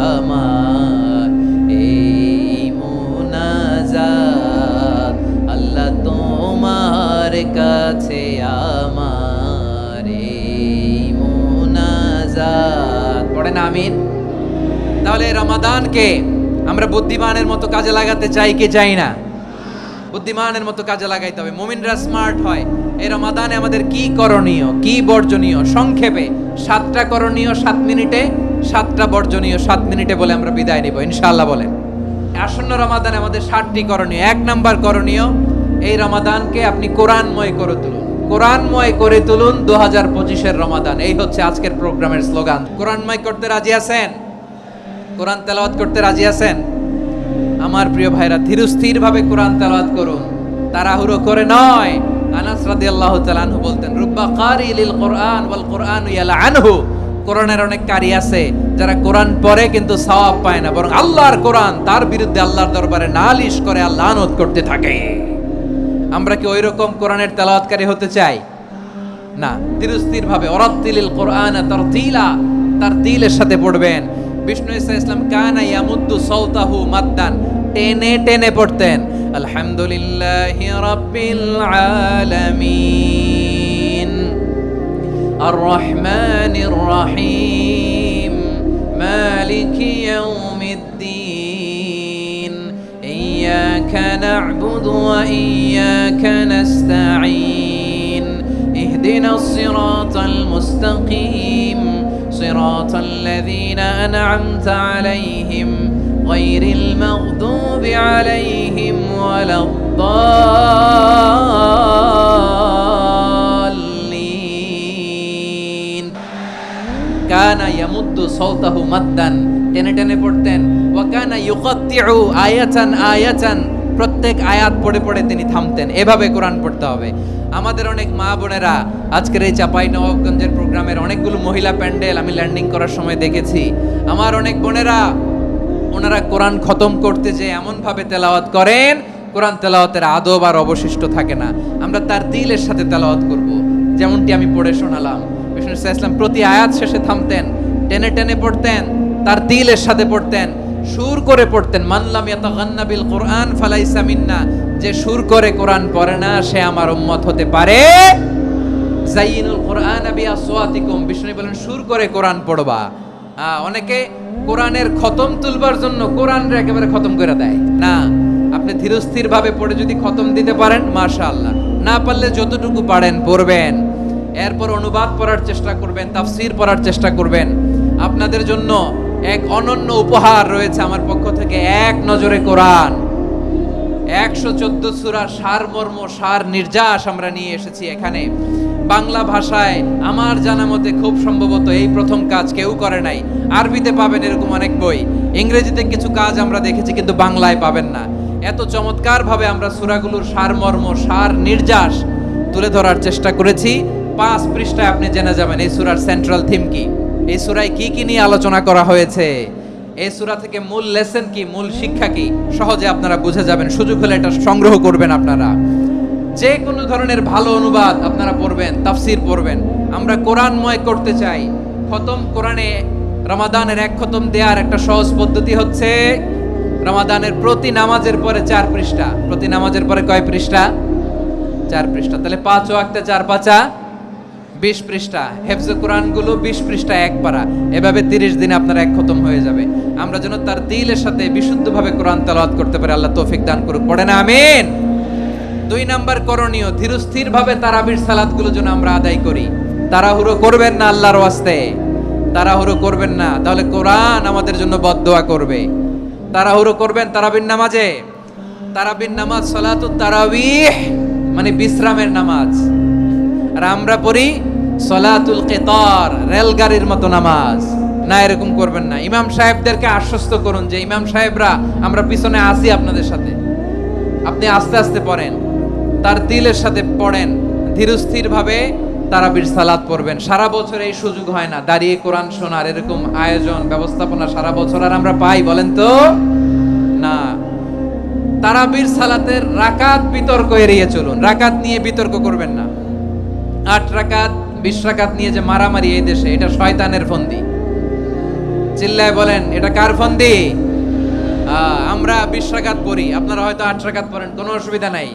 আমার এই মুনাজাত, আল্লাহ তোমার কাছে আমার এই মুনাজাত। পড়েন আমিন। তাহলে রমাদানকে আমরা বুদ্ধিমানের মতো কাজে লাগাতে চাই কি চাই না? বুদ্ধিমানের মতো কাজে লাগাইতে হবে, মুমিনরা স্মার্ট হয়। এই রমাদানে আমাদের কি করণীয়, কি বর্জনীয়? সংক্ষেপে 7টা করণীয় 7 মিনিটে, 7টা বর্জনীয় 7 মিনিটে বলে আমরা বিদায় নিব ইনশাআল্লাহ। বলেন আসন্ন রমাদানে আমাদের 7টি করণীয়। 1 নাম্বার করণীয়, এই রমাদানকে আপনি কোরআনময় করে তুলুন, কোরআনময় করে তুলুন 2025-এর রমাদান। এই হচ্ছে আজকের প্রোগ্রামের স্লোগান। কোরআনময় করতে রাজি আছেন? কোরআন তেলাওয়াত করতে রাজি আছেন? আমার প্রিয় ভাইরা, ধীরস্থির ভাবে কোরআন তেলাওয়াত করুন, তাড়াহুড়ো করে নয়। আনাস রাদিয়াল্লাহু তাআলা আনহু বলতেন, রুব্বা কারি লিল কোরআন ওয়াল কোরআনু ইয়ালআনহু, কোরআনের অনেক কারি আছে যারা কোরআন পড়ে কিন্তু সওয়াব পায় না, বরং আল্লাহর কোরআন তার বিরুদ্ধে আল্লাহর দরবারে নালিশ করে, আল্লাহ লানত করতে থাকে। আমরা কি ওইরকম কোরআনের তেলাওয়াতকারী হতে চাই? না। ধীরস্থির ভাবে, ওয়ারাত্তিলিল কোরআনা তারতিলা, তারতিলের সাথে পড়বেন। বিষ্ণু ঈসা ইসলাম কানা ইয়ামুদ্দু সাওতাহু মাদ্দান, টেনে টেনে পড়তেন। আলহামদুলিল্লাহি রাব্বিল আলামিন আর রহমানির রহিম মালিকি ইয়াউমিদ্দিন ইয়্যাকা না'বুদু ওয়া ইয়্যাকা নাস্তাঈন ইহদিনাস সিরাতাল মুস্তাকিম صراط الذين أنعمت عليهم غير المغضوب عليهم ولا الضالين كان يمد صوته مدا টেনে টেনে পড়তেন। ওয়া কানা ইউকাত্তিউ আয়াতান আয়াতান প্রত্যেক আয়াত পড়ে পড়ে তিনি থামতেন। এভাবে কোরআন পড়তে হবে। আমাদের অনেক মা বোনেরা আজকের এই চাঁপাইনবাবগঞ্জের প্রোগ্রামের অনেকগুলো মহিলা প্যান্ডেল আমি ল্যান্ডিং করার সময় দেখেছি। আমার অনেক বোনেরা ওনারা কোরআন খতম করতে যে এমনভাবে তেলাওয়াত করেন, কোরআন তেলাওয়াতের আদব আর অবশিষ্ট থাকে না। আমরা তার দিলের সাথে তেলাওয়াত করব, যেমনটি আমি পড়ে শোনালাম। বিষ্ণু ইসলাম প্রতি আয়াত শেষে থামতেন, টেনে টেনে পড়তেন, তার দিলের সাথে পড়তেন, সুর করে পড়তেন। মানলাম ইয়াতাগান্না বিল কোরআন ফালাইসা মিন্না, যে সুর করে কোরআন পড়ে না সে আমার উম্মত হতে পারে। যায়িনুল কোরআন বিআসওয়াতিকুম, বিষ্ণু বলেন সুর করে কোরআন পড়বা। অনেকে কোরআনের খতম তুলবার জন্য কোরআনরে একেবারে খতম করে দেয় না। আপনি ধীরস্থির ভাবে পড়ে যদি খতম দিতে পারেন মাশাআল্লাহ, না পারলে যতটুকু পারেন পড়বেন। এরপর অনুবাদ পড়ার চেষ্টা করবেন, তাফসীর পড়ার চেষ্টা করবেন। আপনাদের জন্য এক অনন্য উপহার রয়েছে আমার পক্ষ থেকে, এক নজরে কোরআন 114 সূরার সারমর্ম, সার নির্যাস আমরা নিয়ে এসেছি এখানে বাংলা ভাষায়। আমার জানা মতে খুব সম্ভবত এই প্রথম কাজ, কেউ করে নাই। আরবিতে পাবেন এরকম অনেক বই, ইংরেজিতে কিছু কাজ আমরা দেখেছি, কিন্তু বাংলায় পাবেন না। এত চমৎকার ভাবে আমরা সূরাগুলোর সারমর্ম, সার নির্যাস তুলে ধরার চেষ্টা করেছি। 5 পৃষ্ঠায় আপনি জেনে যাবেন এই সূরার সেন্ট্রাল থিম কি, এই সূরায় কি কি নিয়ে আলোচনা করা হয়েছে, এই সূরা থেকে মূল লেসন কি, মূল শিক্ষা কি, সহজে আপনারা বুঝে যাবেন। সুযোগ হলে এটা সংগ্রহ করবেন আপনারা। যে কোনো ধরনের ভালো অনুবাদ আপনারা পড়বেন, তাফসীর পড়বেন। আমরা কোরআনময় করতে চাই। খতম কোরআনে রমাদানের 1 খতম দেওয়ার একটা সহজ পদ্ধতি হচ্ছে রমাদানের প্রতি নামাজের পরে 4 পৃষ্ঠা। প্রতি নামাজের পরে কয় পৃষ্ঠা? 4 পৃষ্ঠা। তাহলে 5 ওয়াক্তে 4 পাঁচা 20 পৃষ্ঠা। হেফজ কোরআনগুলো 20 পৃষ্ঠা এক পারা। এভাবে 30 দিনে আপনার 1 খতম হয়ে যাবে। আমরা যেন তার দিলের সাথে বিশুদ্ধভাবে কোরআন তেলাওয়াত করতে পারি, আল্লাহ তৌফিক দান করুক। পড়ে না আমিন। 2 নাম্বার করণীয়, ধীরস্থির ভাবে তারাবির সালাতগুলো যেন আমরা আদায় করি। তাড়াহুড়ো করবেন না আল্লাহর ওয়াস্তে, তাড়াহুড়ো করবেন না, তাহলে কোরআন আমাদের জন্য বদদোয়া করবে। তাড়াহুড়ো করবেন তারাবির নামাজে। তারাবির নামাজ সালাতুত তারাবিহ মানে বিশ্রামের নামাজ। আর আমরা পড়ি সালাতুল কিতার, রেলগাড়ির মতো নামাজ। না, এরকম করবেন না। ইমাম সাহেবদেরকে আশ্বস্ত করুন যে ইমাম সাহেবরা আমরা পিছনে আসি আপনাদের সাথে, আপনি আস্তে আস্তে পড়েন, তার দিলের সাথে পড়েন, ধীরস্থির ভাবে তারাবির সালাত পড়বেন। সারা বছর এই সুযোগ হয় না দাঁড়িয়ে কোরআন শোনার, এরকম আয়োজন ব্যবস্থাপনা সারা বছর আর আমরা পাই বলেন তো না। তারাবির সালাতের রাকাত বিতর্ক এড়িয়ে চলুন। রাকাত নিয়ে বিতর্ক করবেন না। 8 রাকাত 20 রাকাত নিয়ে যে মারামারি এই দেশে, এটা শয়তানের ফন্দি। চিল্লায় বলেন এটা কার ফন্দি? আমরা 20 রাকাত পড়ি, আপনারা হয়তো 8 রাকাত পড়েন, কোনো অসুবিধা নাই।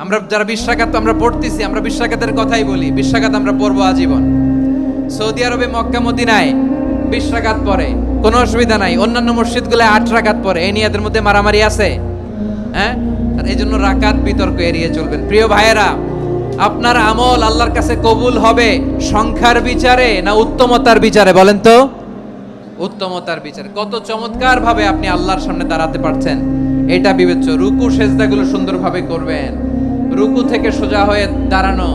আমরা যারা 20 রাকাত আমরা পড়তেছি, আমরা 20 রাকাতের কথাই বলি। 20 রাকাত আমরা পড়বো আজীবন। সৌদি আরবে মক্কা মদিনায় 20 রাকাত পড়ে, কোনো অসুবিধা নাই। অন্যান্য মসজিদগুলোয় 8 রাকাত পড়ে। এই নিয়ে এদের মধ্যে মারামারি আছে? হ্যাঁ, আর এই জন্য রাকাত বিতর্ক এড়িয়ে চলবেন। প্রিয় ভাইয়েরা, আপনার আমল আল্লাহর কাছে কবুল হবে সংখ্যার বিচারে না উত্তমতার বিচারে? বলেন তো। উত্তমতার বিচারে। কত চমৎকার ভাবে আপনি আল্লাহর সামনে দাঁড়াতে পারছেন এটা বিবেচ্য। রুকু সেজদাগুলো সুন্দরভাবে করবেন। রুকু থেকে সোজা হয়ে দাঁড়ানো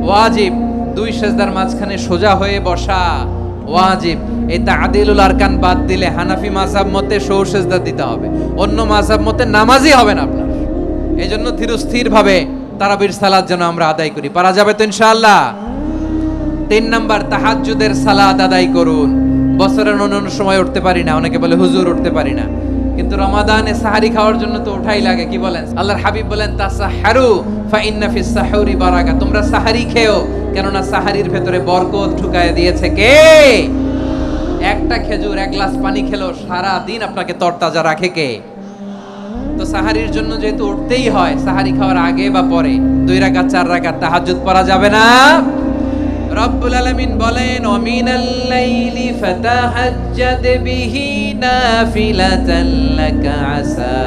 ওয়াজিব। 2 সেজদার মাঝখানে সোজা হয়ে বসা ওয়াজিব। এই তা'দিলুল আরকান বাদ দিলে হানাফি মাযহাব মতে সৌ সেজদা দিতে হবে, অন্য মাযহাব মতে নামাজই হবে না আপনার। এই জন্য ধীরস্থির ভাবে তারাবির সালাত যেন আমরা আদায় করি। পারা যাবে তো ইনশাআল্লাহ। 3 নাম্বার, তাহাজ্জুদের সালাত আদায় করুন। বছরের অন্যান্য সময় উঠতে পারি না, অনেকে বলে হুজুর উঠতে পারি না, কিন্তু রমাদানে সাহারি খাওয়ার জন্য তো ওঠাই লাগে। কি বলেন? আল্লাহর হাবিব বলেন তাসাহহারু ফা ইন্না ফিস সাহুরি বারাকা, তোমরা সাহারি খেও, কেননা সাহারির ভেতরে বরকত ঢুকায় দিয়েছে কে? একটা খেজুর 1 গ্লাস পানি খেলো সারা দিন আপনাকে তরতাজা রাখে কে? তো সাহারির জন্য যেহেতু উঠতেই হয়, সাহারি খাওয়ার আগে বা পরে 2 রাকাত 4 রাকাত তাহাজ্জুদ পড়া যাবে না? রব্বুল আলামিন বলেন ওয়ামিনাল লাইলি ফাতাহাজ্জাদ বিহি নাফিলাতান লাকা আসা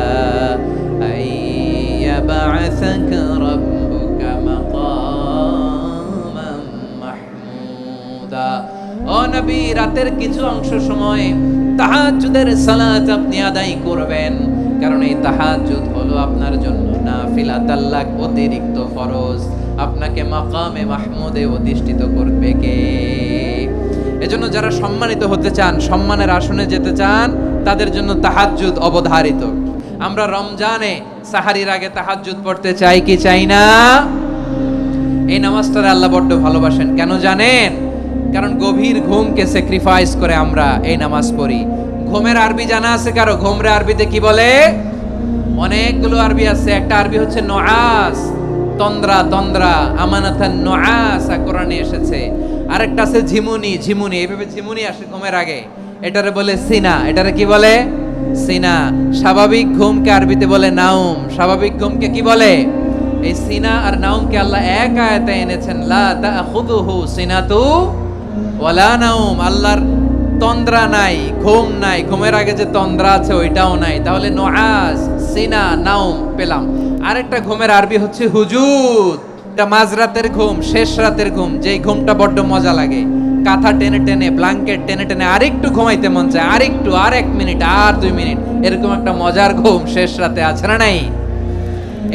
আইয়াবআসাকা রাব্বুকা মাকামান মাহমুদা। ও নবী, রাতের কিছু অংশ সময় তাহাজ্জুদের সালাত আপনি আদায় করবেন, কারণ এই তাহাজ্জুদ হলো আপনার জন্য নাফিলাতাল লাক, অতিরিক্ত ফরজ। আপনাকে মাকামে মাহমুদে অধিষ্ঠিত করবে কে? এজন্য যারা সম্মানিত হতে চান, সম্মানের আসনে যেতে চান, তাদের জন্য তাহাজ্জুদ অবধারিত। আমরা রমজানে সাহারির আগে তাহাজ্জুদ পড়তে চাই কি চাই না? এই নামাজটারে আল্লাহ বড্ড ভালোবাসেন, কেন জানেন? কারণ গভীর ঘুমকে স্যাক্রিফাইস করে আমরা এই নামাজ পড়ি। ঘুমের আরবি জানা আছে কারো? ঘুমরে আরবিতে কি বলে? অনেকগুলো আরবি আছে। একটা আরবি হচ্ছে নুআস, তন্দ্রা, তন্দ্রা, আমানাতান নুআসা কোরআনে এসেছে। আরেকটা আছে ঝিমুনি, ঝিমুনি, এইভাবে ঝিমুনি আসে ঘুমের আগে, এটারে বলে সিনা। এটারে কি বলে? সিনা। স্বাভাবিক ঘুমকে আরবিতে বলে নাউম। স্বাভাবিক ঘুমকে কি বলে? এই সিনা আর নাউমকে আল্লাহ এক আয়াতে এনেছেন, লা তাখুযুহু সিনাতু ওয়ালা নাউম। আল্লাহর তন্দ্রা নাই, ঘুম নাই, ঘুমের আগে যে তন্দ্রা আছে ওইটাও নাই। তাহলে নুআস, সিনা, নাউম পেলাম। আরেকটা ঘুমের আরবি হচ্ছে হুজুদ। এটা মাঝরাতের ঘুম, শেষ রাতের ঘুম, যেই ঘুমটা বড্ড মজা লাগে। কাঁথা টেনে টেনে, ব্ল্যাঙ্কেট টেনে টেনে আরেকটু ঘুমাইতে মন চায়, আরেকটু, আর 1 মিনিট, আর 2 মিনিট, এরকম একটা মজার ঘুম শেষ রাতে আছে না নাই?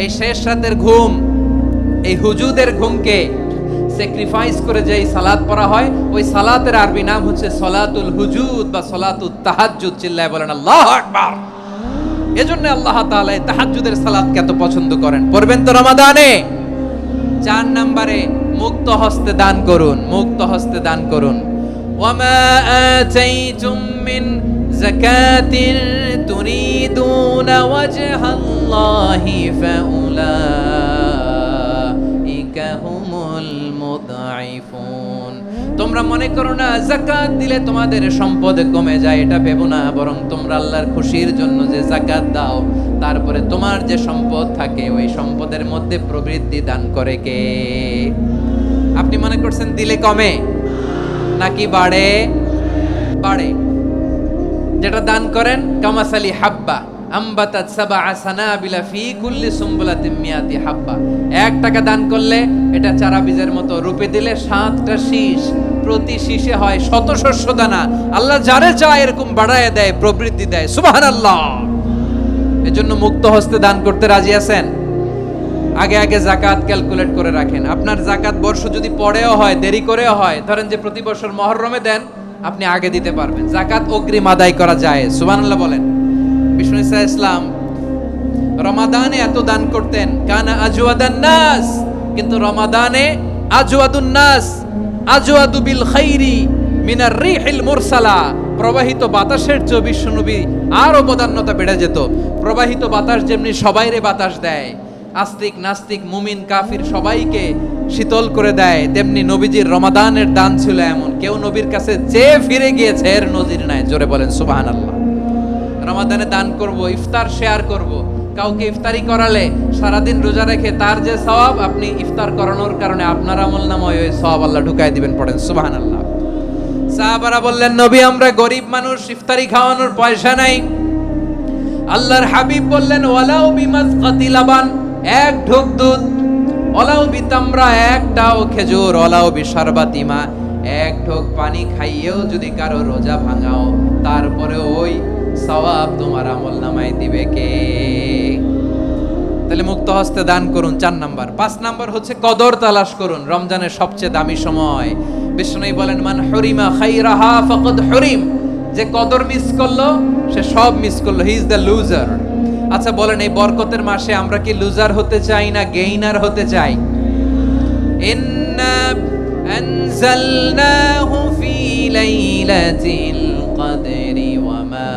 এই শেষ রাতের ঘুম, এই হুজুদের ঘুমকে স্যাক্রিফাইস করে যেই সালাত পড়া হয়, ওই সালাতের আরবি নাম হচ্ছে সলাতুল হুজুদ বা সলাতুত তাহাজ্জুদ। চিল্লায় বলেন আল্লাহু আকবার। এজন্য আল্লাহ তাআলা এই তাহাজ্জুদের সালাতকে এত পছন্দ করেন। পড়বেন তো রমাদানে। 4 নম্বরে মুক্ত হস্তে দান করুন, মুক্ত হস্তে দান করুন। ওয়ামা আতাইতুম মিন যাকাতিন তুরিদুনা ওয়াজহাল্লাহি ফাউলাইকা হুমুল মুদঈফুন। তোমরা মনে করো না যাকাত দিলে তোমাদের সম্পদ কমে যায়, এটা ভেবো না। বরং তোমরা আল্লাহর খুশির জন্য যে যাকাত দাও, তারপরে তোমার যে সম্পদ থাকে ওই সম্পদের মধ্যে প্রবৃদ্ধি দান করে কে? আপনি মনে করছেন দিলে কমে নাকি বাড়ে? বাড়ে। যেটা দান করেন, কামাসালি হাব্বা আম্বাতাত সাবআ সানাবিলা ফি কুল্লি সুমবুলাতিন মিয়াতি হাব্বা। 1 টাকা দান করলে এটা চারা বীজের মতো, রূপে দিলে 7টা শীষ, প্রতি শীষে হয় শত শস্য দানা। আল্লাহ যারে চায় এরকম বাড়ায় দেয়, প্রবৃদ্ধি দেয়। সুবহানাল্লাহ। এজন্য মুক্ত হস্তে দান করতে রাজি আছেন? আগে আগে যাকাত ক্যালকুলেট করে রাখেন। আপনার যাকাত বর্ষ যদি পরেও হয়, দেরি করেও হয়, ধরেন যে প্রতি বছর মুহররমে দেন, আপনি আগে দিতে পারবেন। যাকাত অগ্রিম আদায় করা যায়। সুবহানাল্লাহ বলেন। বিষ্ণু ঈসা ইসলাম রমাদানে এত দান করতেন, কানা আজওয়াদান নাস, কিন্তু রমাদানে আজওয়াদুন নাস আজওয়াদু বিল খাইরি মিনার রিহিল মুরসালা। প্রবাহিত বাতাসের চেয়ে বিশ্বনবী আরো বদান্যতা বেড়ে যেত। প্রবাহিত বাতাস যেমনি সবাইরে বাতাস দেয়, আস্তিক নাস্তিক মুমিন কাফির সবাইকে শীতল করে দেয়, তেমনি নবীজির রমাদানের দান ছিল এমন, কেউ নবীর কাছে চেয়ে ফিরে গিয়েছে এর নজির নাই। জোরে বলেন সুবহানাল্লাহ। রমাদানে দান করব, ইফতার শেয়ার করব। কাউকে ইফতারি করালে সারাদিন রোজা রেখে তার যে সওয়াব, আপনি ইফতার করানোর কারণে আপনার আমলনামায় ওই সওয়াব আল্লাহ ঢুকায় দিবেন। পড়েন সুবহানাল্লাহ। সাহাবারা বললেন, নবী আমরা গরিব মানুষ, ইফতারি খাওয়ানোর পয়সা নাই। আল্লাহর হাবিব বললেন, ওয়ালাউ বিমাসকাতি লাবান, 1 ঢোক দুধ, ওয়ালাউ বিতামরা, 1টাও খেজুর, ওয়ালাউ বিশারবাতি মা, 1 ঢোক পানি খাইয়েও যদি কারো রোজা ভাঙাও, তারপরে ওই সওয়াব তোমার আমলনামায় দিবে কে? তাহলে মুক্ত হস্তে দান করুন, 4 নাম্বার। 5 নাম্বার হচ্ছে কদর তালাশ করুন। রমজানের সবচেয়ে দামি সময়। বিষ্ণু বলেন, মান হুরিমা খাইরাহা ফাকাদ হুরিম। যে কদর মিস করলো সে সব মিস করলো, হি ইজ দ্য লুজার। আচ্ছা বলেন, এই বরকতের মাসে আমরা কি লুজার হতে চাই না গেইনার হতে চাই? ইন্না আনজালনাহু ফি লাইলাতিল কদরি ওয়া মা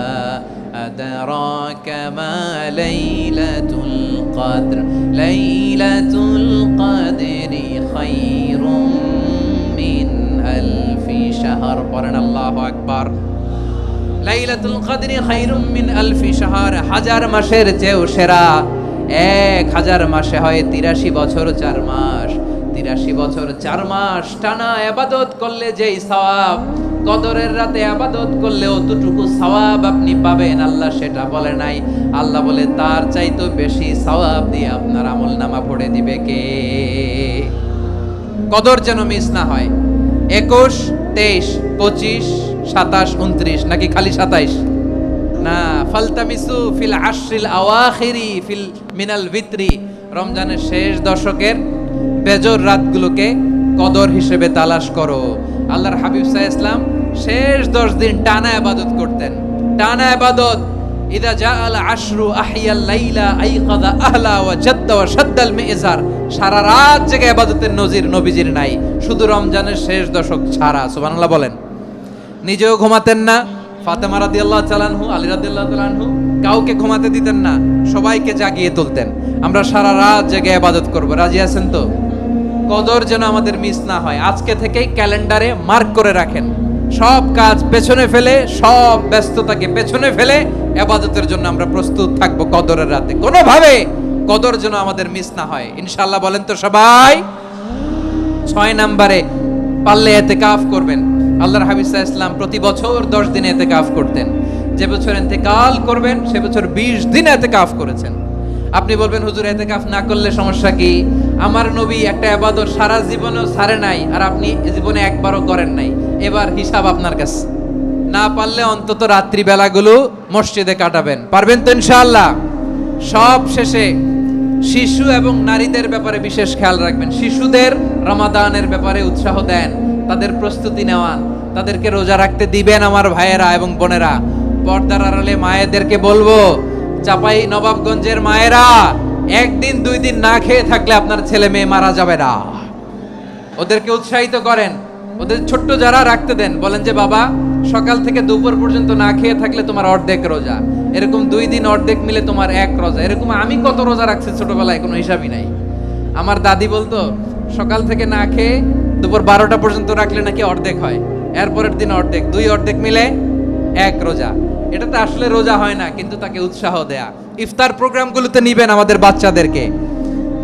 আদরাকা মা লাইলাতুল কদর লাইলাতুল কদরি খায়রুম মিন আলফি শাহর। পড়েন আল্লাহু আকবার। লাইলাতুল কদরি খায়রুম মিন আলফি শাহর, 1000 মাসের চেয়েও সেরা। 1000 মাসে হয় 83 বছর 4 মাস। 83 বছর 4 মাস টানা ইবাদত করলে যেই সওয়াব, কদরের রাতে ইবাদত করলে অতটুকু সওয়াব আপনি পাবেন, আল্লাহ সেটা বলে নাই। আল্লাহ বলে তার চাইতে বেশি সওয়াব দিয়ে আপনার আমলনামা ভরে দিবে কে? কদর যেন মিস না হয়। 21, 23, 25, 27, 29 নাকি খালি 27? না, ফালতামিসু ফিল আশরিল আওয়াখিরি ফিল মিনাল ভিতরি। রমজানের শেষ দশকের বেজর রাতগুলোকে কদর হিসেবে তালাশ করো। আল্লাহর হাবিব সাল্লাল্লাহু আলাইহি ওয়াসাল্লাম শেষ 10 দিন টানা ইবাদত করতেন। টানা ইবাদত ইদা জাআল আশরু আহইয়াল লাইলা আইকাযা আহলা ওয়া জাদ্দা ওয়া শাদ্দাল মিজার। সারা রাত জেগে ইবাদতের নজির নবীজির নাই, শুধু রমজানের শেষ দশক ছাড়া। সুবহানাল্লাহ বলেন। নিজেও ঘুমাতেন না, ফাতেমা রাদিয়াল্লাহু তাআলা আনহু, আলী রাদিয়াল্লাহু তাআলা আনহু কাউকে ঘুমাতে দিতেন না, সবাইকে জাগিয়ে তুলতেন। আমরা সারা রাত জেগে ইবাদত করব, রাজি আছেন তো? কদর যেন আমাদের মিস না হয়, আজকে থেকেই ক্যালেন্ডারে মার্ক করে রাখেন। সব কাজ পেছনে ফেলে, সব ব্যস্ততাকে পেছনে ফেলে ইবাদতের জন্য আমরা প্রস্তুত থাকবো কদরের রাতে। কোনোভাবে কদর যেন আমাদের মিস না হয়, ইনশাআল্লাহ বলেন তো সবাই। 6 নম্বরে পারলে ইতিকাফ করবেন। আল্লাহর হাবিব সাল্লাল্লাহু আলাইহি ওয়াসাল্লাম প্রতি বছর 10 দিন ইতিকাফ করতেন। যে বছর ইন্তেকাল করবেন সে বছর 20 দিন ইতিকাফ করেছেন। আপনি বলবেন হুজুর ইতিকাফ না করলে সমস্যা কি? আমার নবী একটা ইবাদত সারা জীবনেও ছাড়ে নাই, আর আপনি জীবনে একবারও করেন নাই। এবার হিসাব আপনার কাছে। না পারলে অন্তত রাত্রি বেলাগুলো মসজিদে কাটাবেন, পারবেন তো ইনশাআল্লাহ? সব শেষে শিশু এবং নারীদের ব্যাপারে বিশেষ খেয়াল রাখবেন। শিশুদের রমাদানের ব্যাপারে উৎসাহ দেন, তাদের প্রস্তুতি নেওয়ান, তাদেরকে রোজা রাখতে দিবেন। আমার ভাইয়েরা এবং বোনেরা, পর্দার আড়ালে মায়েদেরকে বলবো, চাপাই নবাবগঞ্জের মায়েরা, 1 দিন 2 দিন না খেয়ে থাকলে আপনার ছেলে মেয়ে মারা যাবে না। ওদেরকে উৎসাহিত করেন, ওদের ছোট্ট যারা রাখতে দেন, বলেন যে বাবা সকাল থেকে দুপুর পর্যন্ত না খেয়ে থাকলে তোমার অর্ধেক রোজা, এরকম 2 দিন অর্ধেক মিলে তোমার 1 রোজা। এরকম আমি কত রোজা রাখছি ছোটবেলায়, কোনো হিসাবই নাই। আমার দাদি বলতো সকাল থেকে না খেয়ে দুপুর 12টা পর্যন্ত রাখলে নাকি অর্ধেক হয়, এরপরের দিন অর্ধেক, 2 অর্ধেক মিলে 1 রোজা। এটা তো আসলে রোজা হয় না, কিন্তু তাকে উৎসাহ দেয়া। ইফতার প্রোগ্রামগুলোতে নিবেন আমাদের বাচ্চাদেরকে,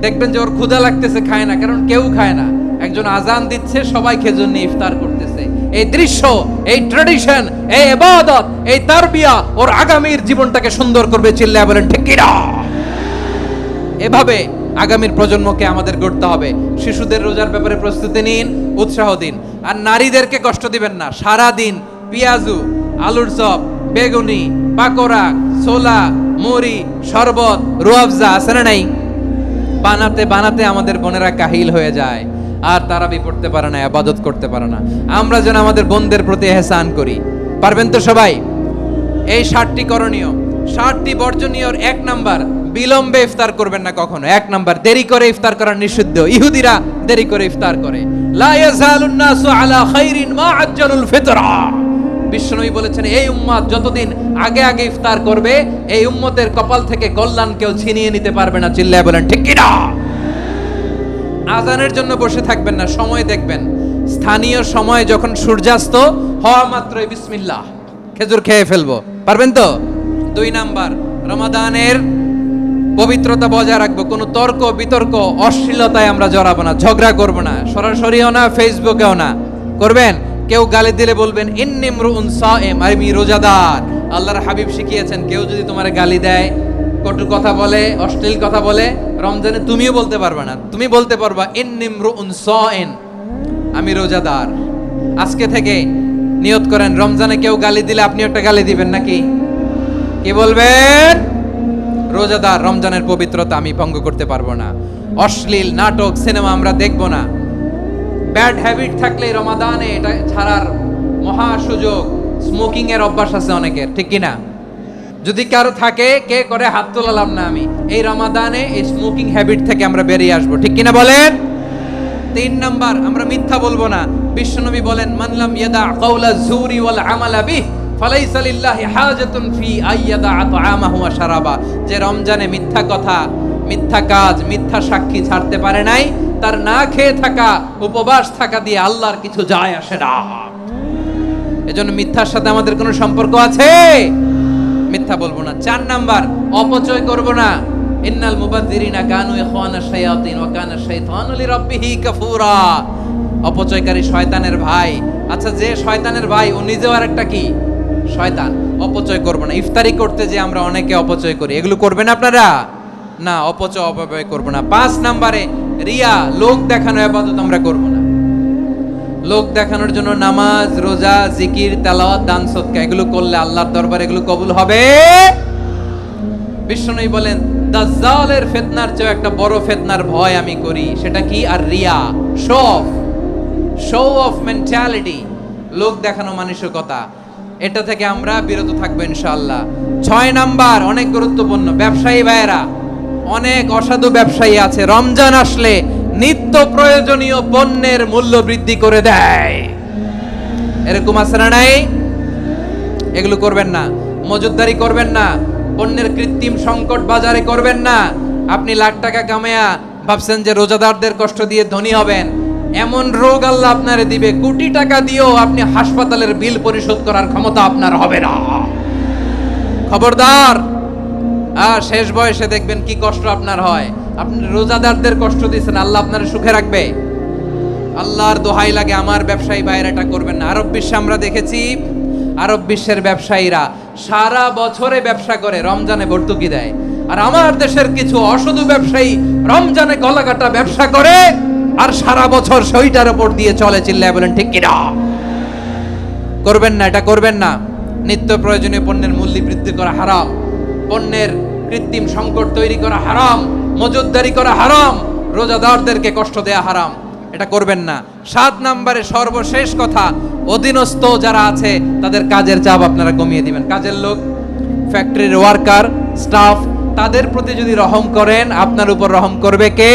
দেখবেন যে ওর ক্ষুধা লাগতেছে, খায় না, কারণ কেউ খায় না। একজন আজান দিচ্ছে, সবাই খেজুর নিয়ে ইফতার করতেছে। এই দৃশ্য, এই ট্র্যাডিশন, এই ইবাদত, এই তারবিয়া ওর আগামীর জীবনটাকে সুন্দর করবে। চিল্লায় বলেন ঠিক কি না? এভাবে আগামীর প্রজন্মকে আমাদের গড়তে হবে। শিশুদের রোজার ব্যাপারে প্রস্তুতি নিন, উৎসাহ দিন। আর নারীদেরকে কষ্ট দিবেন না। সারা দিন পেঁয়াজু, আলুর চপ, বেগুনি, পাকোড়া, ছোলা, মুড়ি, শরবত, রুয়াবজা আছে না নাই? বানাতে বানাতে আমাদের বোনেরা কাহিল হয়ে যায়, আর তারাবি পড়তে পারে না, ইবাদত করতে পারে না। আমরা যেন আমাদের বোনদের প্রতি ইহসান করি, পারবেন তো সবাই? এই 7টি করণীয়, 7টি বর্জনীয়। 1 নাম্বার, বিলম্বে ইফতার করবেন না কখনো। 1 নাম্বার, দেরি করে ইফতার করা নিষিদ্ধ। ইহুদিরা দেরি করে ইফতার করে। লা ইয়াজালুন নাসু আলা খাইরিন মা আজ্জালুল ফিতরা। বিশ্বনবী বলেছেন, এই উম্মত যতদিন আগে আগে ইফতার করবে, এই উম্মতের কপাল থেকে কল্যাণ কেউ ছিনিয়ে নিতে পারবে না। চিল্লায় বলেন ঠিক কি না? আজানের জন্য বসে থাকবেন না, সময় দেখবেন। স্থানীয় সময় যখন সূর্যাস্ত হওয়া মাত্রই বিসমিল্লাহ, খেজুর খেয়ে ফেলবো, পারবেন তো? 2 নাম্বার, রমাদানের পবিত্রতা বজায় রাখবো। কোনো তর্ক বিতর্ক অশ্লীলতায় আমরা জড়াবো না, ঝগড়া করবো না, সরাসরিও না, ফেসবুকেও না। করবেন? কেউ গালি দিলে বলবেন ইন্নিমরুন সাইম, আমি রোজাদার। আল্লাহর হাবিব শিখিয়েছেন, কেউ যদি তোমার গালি দেয়, কটু কথা বলে, অশ্লীল কথা বলে, রমজানে তুমিও বলতে পারবে না। তুমি বলতে পারবা ইন্নিমরুন সাইম, আমি রোজাদার। আজকে থেকে নিয়ত করেন, রমজানে কেউ গালি দিলে আপনি একটা গালি দিবেন নাকি? কি বলবেন? রোজাদার, রমজানের পবিত্রতা আমি ভঙ্গ করতে পারবো না। অশ্লীল নাটক, সিনেমা আমরা দেখবো না। ব্যাড হ্যাবিট থাকলে রমাদানে এটা ছাড়ার মহা সুযোগ। স্মোকিং এর অভ্যাস আছে অনেকের, ঠিক কি না? যদি কারো থাকে, কে করে হাত তোলালাম না আমি। এই রমাদানে এই স্মোকিং হ্যাবিট থেকে আমরা বেরিয়ে আসবো, ঠিক কি না বলেন? 3 নাম্বার, আমরা মিথ্যা বলবো না। বিশ্বনবী বলেন, মানলাম ইয়াদা কাওলা যুরি ওয়াল আমালা বিহি ফালাইসা লিল্লাহি হাজাতুন ফি আইয়াদা আতআমাহু ওয়া শারাবা। যে রমজানে মিথ্যা কথা, মিথ্যা কাজ, মিথ্যা সাক্ষী ছাড়তে পারে নাই, তার না খেয়ে থাকা, উপবাস থাকা দিয়ে আল্লাহর কিছু যায় আসে না। এজন্য মিথ্যার সাথে আমাদের কোনো সম্পর্ক আছে? মিথ্যা বলবো না। 4 নাম্বার, অপচয় করব না। ইন্নাল মুবাযযিরিনা কানু ইখওয়ানা শায়াতিন ওয়া কানা শাইতানু লিরাব্বিহি কাফুরা। অপচয়কারী শয়তানের ভাই। আচ্ছা, যে শয়তানের ভাই ও নিজেও আরেকটা কি? শয়তান। অপচয় করব না। ইফতারি করতে যে আমরা অনেকে অপচয় করি, এগুলো করবেন আপনারা? না, অপচয় করব না। 5 নাম্বারে, রিয়া, লোক দেখানো ইবাদত আমরা করব না। লোক দেখানোর জন্য নামাজ, রোজা, জিকির, তেলাওয়াত, দান সদকা এগুলো করলে আল্লাহর দরবারে এগুলো কবুল হবে। বিশ্বনবী বলেন, দাজ্জালের ফিতনার চেয়ে একটা বড় ফিতনার ভয় আমি করি, সেটা কি? আর রিয়া, শো অফ মেন্টালিটি, লোক দেখানো মানসিকতা। এটা থেকে আমরা বিরত থাকবো ইনশাআল্লাহ। ছয় নাম্বার অনেক গুরুত্বপূর্ণ, ব্যবসায়ী ভাইয়েরা, অনেক অসাধু ব্যবসায়ী আছে রমজান আসলে নিত্য প্রয়োজনীয় পণ্যের মূল্য বৃদ্ধি করে দেয়। এরকম আছে না নাই? এগুলো করবেন না, মজুতদারি করবেন না, পণ্যের কৃত্রিম সংকট বাজারে করবেন না। আপনি লাখ টাকা কামায়া ভাবছেন যে রোজাদারদের কষ্ট দিয়ে ধনী হবেন, এমন রোগ আল্লাহ আপনারে দিবে, কোটি টাকা দিয়েও আপনি হাসপাতালের বিল পরিশোধ করার ক্ষমতা আপনার হবে না। খবরদার। আর শেষ বয়সে দেখবেন কি কষ্ট আপনার হয়। আপনি রোজাদারদের কষ্ট দিচ্ছেন, আল্লাহ আপনার সুখে রাখবে? আল্লাহর দোহাই লাগে, আমার ব্যবসায়ী ভাইয়েরা এটা করবেন না। আরব বিশ্বে আমরা দেখেছি, আরব বিশ্বের ব্যবসায়ীরা সারা বছরে ব্যবসা করে, রমজানে ভর্তুকি দেয়। আর আমার দেশের কিছু অসাধু ব্যবসায়ী রমজানে গলাকাটা ব্যবসা করে আর সারা বছর সইটার উপর দিয়ে চলে। চিল্লায় বলেন ঠিক কিনা? করবেন না, এটা করবেন না। নিত্য প্রয়োজনীয় পণ্যের মূল্য বৃদ্ধি করা হারাম, পণ্যের কৃত্রিম সংকট তৈরি করা হারাম, মজুতদারি করা হারাম, রোজাদারদেরকে কষ্ট দেয়া হারাম, এটা করবেন না। 7 নম্বরে সর্বশেষ কথা, অধীনস্থ যারা আছে তাদের কাজের চাপ আপনারা কমিয়ে দিবেন। কাজের লোক, ফ্যাক্টরির ওয়ার্কার, স্টাফ, তাদের প্রতি যদি রহম করেন, আপনার উপর রহম করবে কে?